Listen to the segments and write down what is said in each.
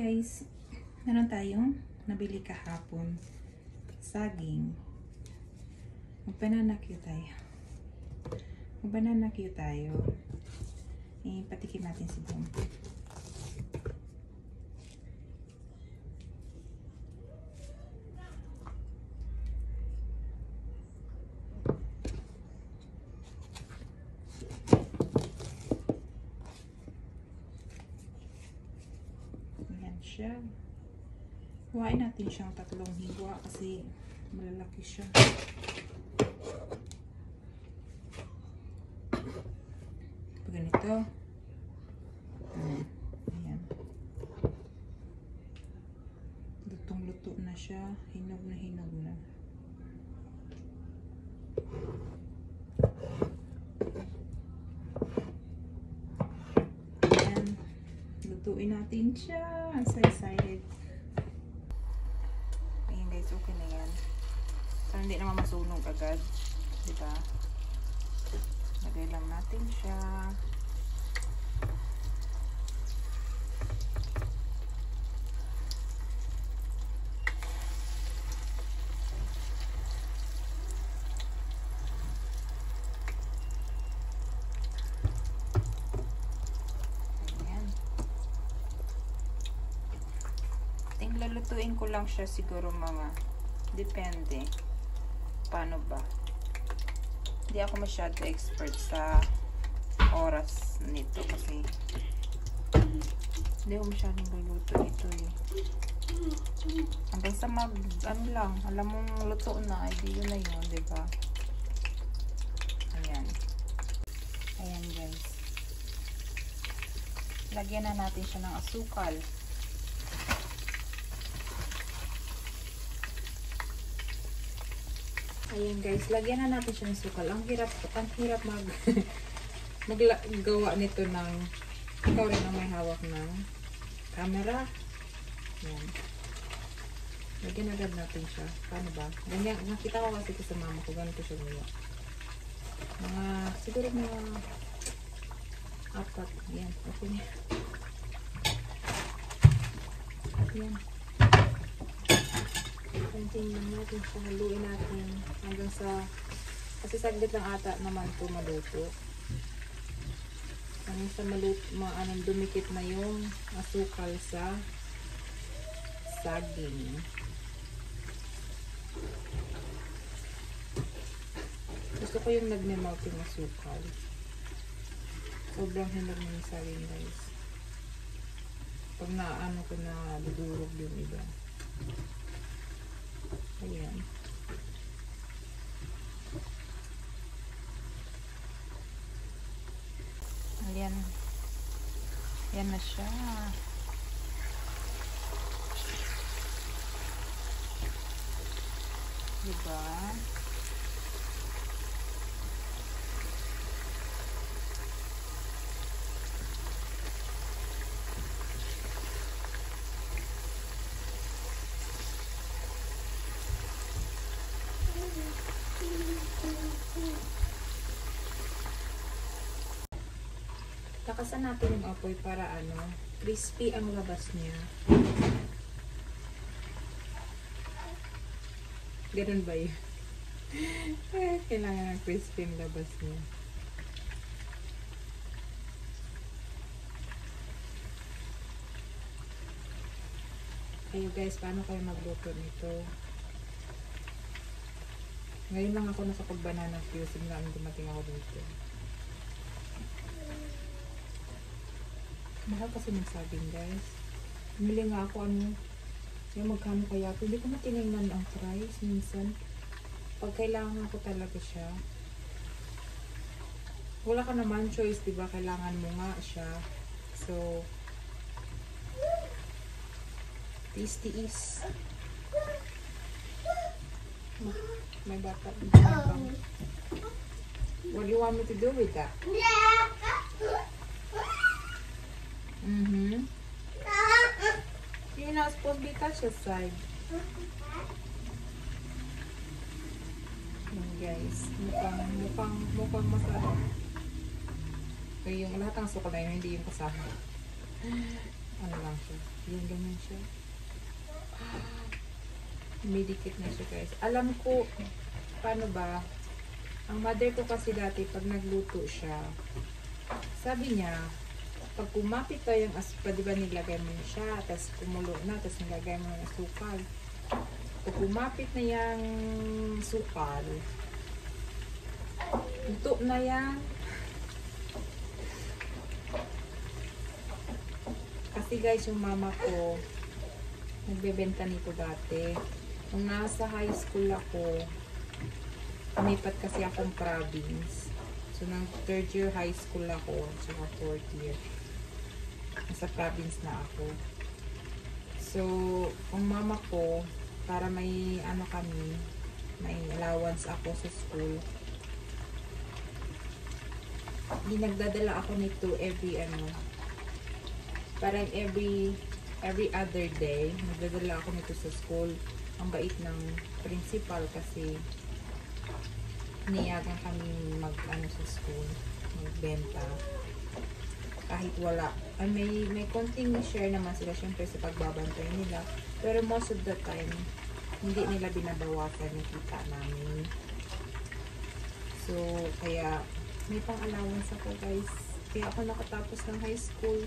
guys, meron tayong nabili kahapon. Saging. Mag-banana cue tayo. Mag-banana cue tayo. Patikim natin si Boom. Siya. Huwain natin siyang 3 hiwa kasi malalaki siya. Pag ganito. Ayan. Lutong-luto na siya. Hinog na hinog na. Lutuin natin siya. I'm so excited. Ayan guys, okay na yan. So, hindi naman masunog agad. Diba? Lagay lang natin siya. Lulutuin ko lang siya siguro mga depende paano ba. Hindi ako masyado expert sa oras nito kasi hindi ako masyadong luluto ito eh. Hanggang sa ano lang, alam mong luto na, hindi yun na yun, diba? Ayan. Ayan guys. Lagyan na natin siya ng asukal. Ayan guys, lagyan na natin siya ng sukal. Ang hirap maggawa nito ng, ikaw rin ang may hawak ng camera. Ayan. Lagyan agad natin siya. Paano ba? Ganyan, nakita ko kasi sa mama ko, ganito siya gawa. Siguro mga 4. Ayan, okay na. Ayan. Tingnan natin siya, haluin natin hanggang sa, kasi saglit lang ata naman ito maluto. Hanggang sa dumikit na yung asukal sa saging. Gusto ko yung nagme-melt yung asukal. Sobrang hinog na yung saging guys. Pag ko na dudurog yung iba. Ayan. Ayan. Ayan na siya. Diba? Takasan natin yung apoy para crispy ang labas niya. Ganun ba yun? Kailangan ng crispy ang labas niya. Kayo guys, paano kayo magluto nito? Ngayon lang ako nakapag-banana cue. Simula nung dumating ako dito. Mahal kasi ng saging guys. Bumili nga ako yung magkano kaya ito. Hindi ko matinignan ang price minsan. Pag kailangan ko talaga siya. Wala ka naman choice, diba? Kailangan mo nga siya. So, tiis-tiis. May bata. What do you want me to do with that? You're not supposed to be touched this side. Yan guys, mukhang masarap. So yung lahat ng sukal na yun, hindi yung kasama. ano lang siya. Yung ganyan siya. Medikit na siya guys. Alam ko, paano ba, ang mother ko kasi dati, pag nagluto siya, sabi niya, pag kumapit tayo yung asukal, di ba nilagay mo siya, tapos kumulo na, tapos nilagay mo yung asukal. Pag kumapit na yung sukal, luto na yan. Kasi guys, yung mama ko, nagbebenta nito dati. Nung nasa high school ako, umipat kasi akong province. So, nang third year high school ako, saka fourth year. Nasa province na ako. So, ang mama ko, para may ano kami, may allowance ako sa school, nagdadala ako nito every parang every other day, nagdadala ako nito sa school. Ang bait ng principal kasi niyagan kami mag-ano sa school, magbenta. Kahit wala. May konting share naman sila syempre sa pagbabantay nila. Pero most of the time, hindi nila binabawasan yung kita namin. So, kaya may pang-allowance ako guys. Kaya ako nakatapos ng high school.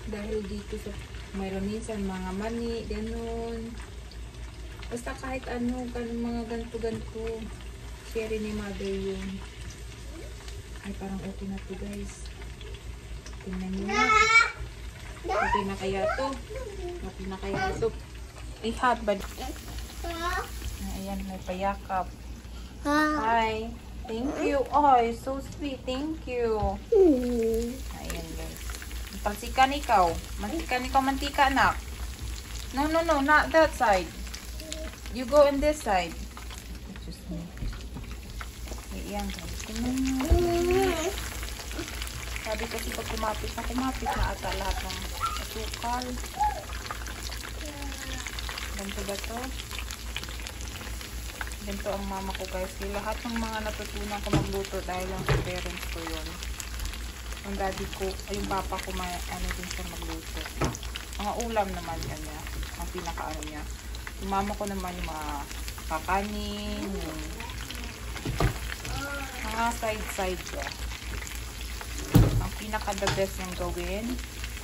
Dahil dito sa mayroon minsan mga mani, ganun. Basta kahit ano, mga ganto-ganto. Share ni mother yun. Ay, parang okay na to guys. Tingnan nyo na. Okay na kaya to. Okay na kaya to. Ay, hot ba? Ayan, may payakap. Hi. Thank you. Oh, so sweet. Thank you. Ayan guys. Pansikan ikaw. Mantika anak. No, not that side. You go on this side. Just me. Ayan guys. Sabi kasi pag kumapit na ata lahat ng asukal. Ganito ba to? Ganito ang mama ko guys. Lahat ng mga natutunan ko magluto dahil lang sa parents ko yun. Ang daddy ko, ay yung papa ko, ano din siya magluto. Mga ulam naman niya. Ang pinaka-ano niya. Yung mama ko naman yung mga kakanin, yung mga side siya. Ang pinaka-the best niyang gawin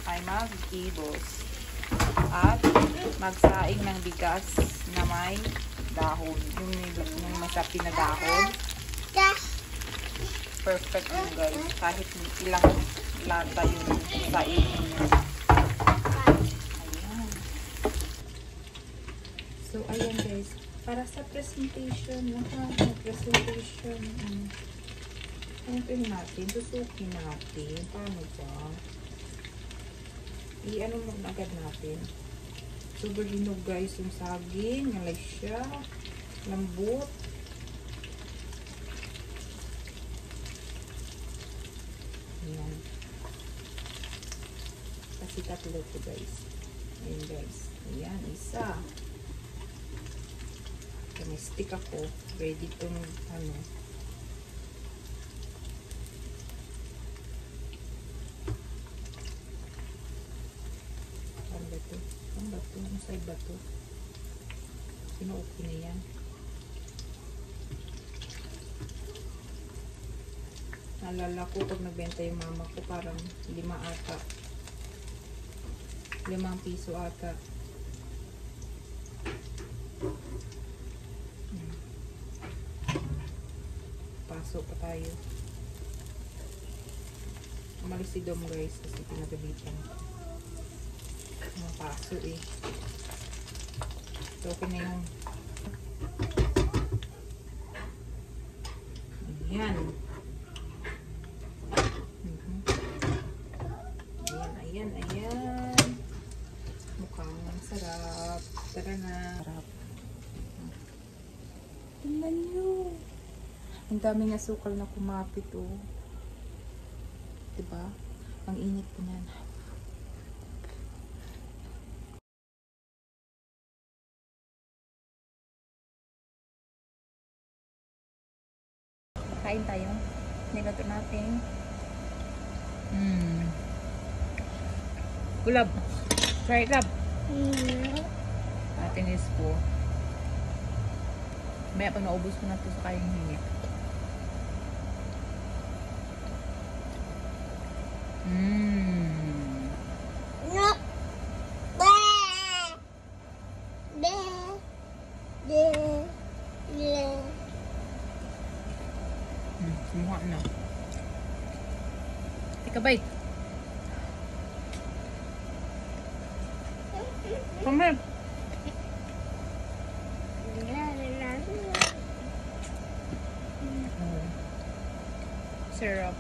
ay mag-ibos. At magsaing ng bigas na may dahon. Yung masapi na dahon. Perfect yun guys. Kahit ilang lata yung saing niya. Ayan. So, ayan guys. Para sa presentation, presentation. Ano natin? Susukin natin. Paano ba? I-ano mo agad natin. Super hinog guys yung saging. Nalay siya. Lambot. Ayan. Kasi tatlo to guys. Ayan guys. Ayan, isa. May stick ako. Ready tong ano. Ano ba to? Ano ba to? Ang side ba to? Sinuuki na yan. Naalala ko pag nagbenta yung mama ko parang 5 ata. 5 piso ata. Pasok pa tayo. Umalis si Dom guys kasi pinagalitan. Mga paso eh. So okay na yung ayan. Ayan. Mukhang sarap. Tara na. Sarap. Tingnan nyo. Ang daming asukal na kumapit oh. Diba? Ang init po niyan. Kain tayo. Niluto natin Mm. Gulab. Try it up. Atin is po. Maya pag naubos ko na ito sa kayang hingi. Sumuha na. Take a bite. Come here. Syrup.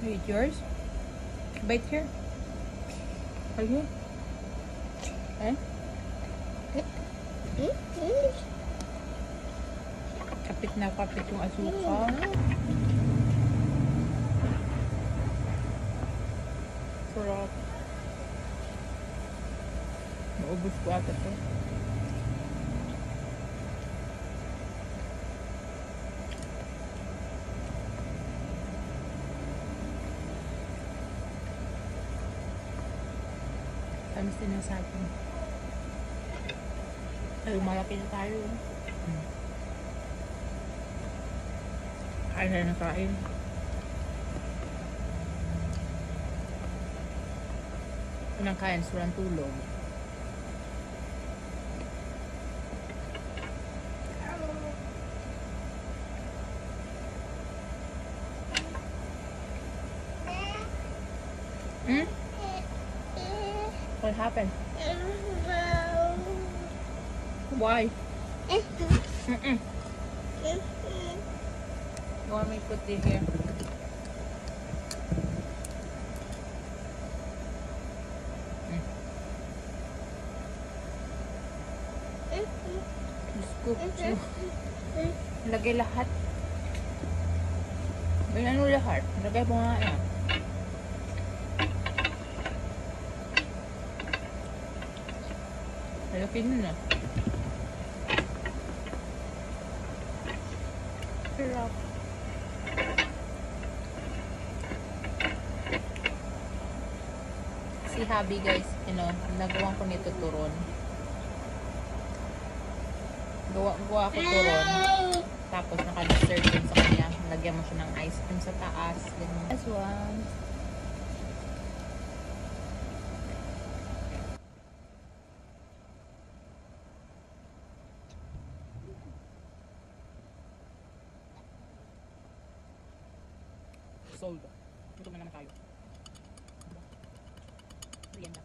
You eat yours? Bite here. Are you? Eh? Kapit na kapit yung asukal. Sarap. Maubos ko ata ito. Tamis din na sa atin. Ay, malaki na tayo. Kain na kain. Unang kain, surang tulog. What happened? Why? You want me to put it here? Scoop. Lagay lahat. Ano lahat? Lagay mo nga yan. Lagyan mo na. Sarap. Si Habi guys, nagawa ko nito turon. Gawa ko turon. Tapos naka-dessert din sa kanya. Lagyan mo siya ng ice cream sa taas. This one. Sold. Ito na naman tayo. Rienda.